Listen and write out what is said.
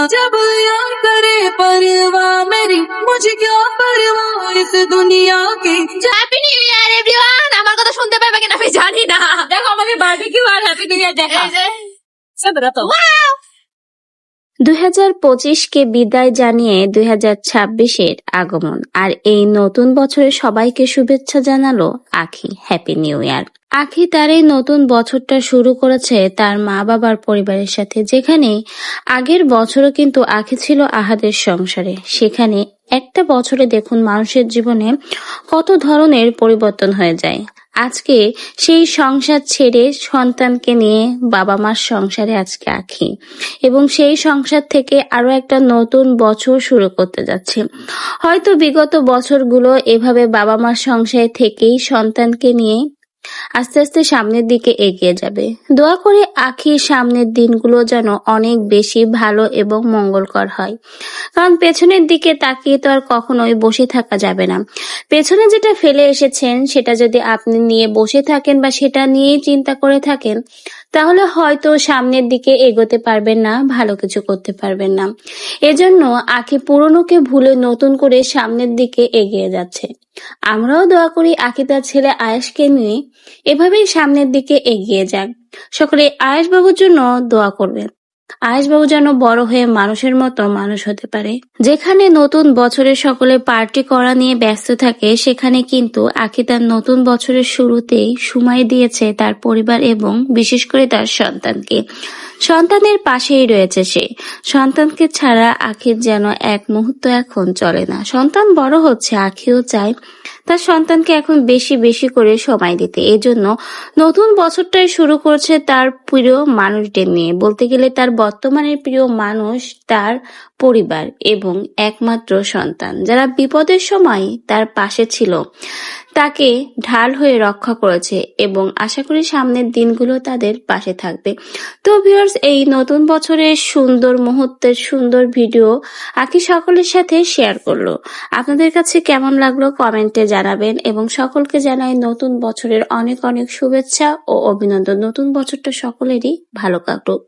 जब यार करे परवाह मेरी मुझे क्या परवाह इस दुनिया की। Happy new year everyone. আমার কথা শুনতে পাবে কিনা আমি জানি না। देखो আমাদের বারবিকিউ আর হ্যাপি নিউ ইয়ার দেখা। এই যে সব রাতো 2025কে বিদায় জানিয়ে 2026-এর আগমন, আর এই নতুন বছরে সবাইকে শুভেচ্ছা জানালো আখি। Happy new year. আখি তার এই নতুন বছরটা শুরু করেছে তার মা বাবার পরিবারের সাথে, যেখানে আগের বছরও কিন্তু আখি ছিল আহাদের সংসারে। সেখানে একটা বছরে দেখুন মানুষের জীবনে কত ধরনের পরিবর্তন হয়ে যায়। আজকে সেই সংসার ছেড়ে সন্তানকে নিয়ে বাবা মার সংসারে আজকে আখি, এবং সেই সংসার থেকে আরো একটা নতুন বছর শুরু করতে যাচ্ছে। হয়তো বিগত বছরগুলো এভাবে বাবা মার সংসারে থেকেই সন্তানকে নিয়ে আস্তে আস্তে সামনের দিকে এগিয়ে যাবে। দোয়া করি আখির সামনের দিনগুলো যেন অনেক বেশি ভালো এবং মঙ্গলকর হয়, কারণ পেছনের দিকে তাকিয়ে তো আর কখনোই বসে থাকা যাবে না। পেছনে যেটা ফেলে এসেছেন সেটা যদি আপনি নিয়ে বসে থাকেন বা সেটা নিয়েই চিন্তা করে থাকেন, তাহলে হয়তো সামনের দিকে এগোতে পারবেন না, ভালো কিছু করতে পারবেন না। এজন্য আখি পুরনোকে ভুলে নতুন করে সামনের দিকে এগিয়ে যাচ্ছে। আমরাও দোয়া করি আখি তার ছেলে আয়েশকে নিয়ে এভাবেই সামনের দিকে এগিয়ে যাক। সকলে আয়েশ বাবুর জন্য দোয়া করবেন। আয়েশ বাবু যেন বড় হয়ে মানুষের মতো মানুষ হতে পারে। যেখানে নতুন বছরে সকলে পার্টি করা নিয়ে ব্যস্ত থাকে, সেখানে কিন্তু আখি তার নতুন বছরের শুরুতেই সময় দিয়েছে তার পরিবার এবং বিশেষ করে তার সন্তানকে। সন্তানের পাশেই রয়েছে সে। সন্তানকে ছাড়া আখির যেন এক মুহূর্ত এখন চলে না। সন্তান বড় হচ্ছে, আখিও চায় তার সন্তানকে এখন বেশি বেশি করে সময় দিতে। এজন্য নতুন বছরটাই শুরু করছে তার প্রিয় মানুষদের নিয়ে। বলতে গেলে তার বর্তমানের প্রিয় মানুষ তার পরিবার এবং একমাত্র সন্তান, যারা বিপদের সময় তার পাশে ছিল, তাকে ঢাল হয়ে রক্ষা করেছে এবং আশা করি সামনের দিনগুলো তাদের পাশে থাকবে। তো ভিউয়ার্স, এই নতুন বছরের সুন্দর মুহূর্তের সুন্দর ভিডিও আখি সকলের সাথে শেয়ার করলো। আপনাদের কাছে কেমন লাগলো কমেন্টে জানাবেন, এবং সকলকে জানাই নতুন বছরের অনেক অনেক শুভেচ্ছা ও অভিনন্দন। নতুন বছরটা সকলেরই ভালো কাটুক।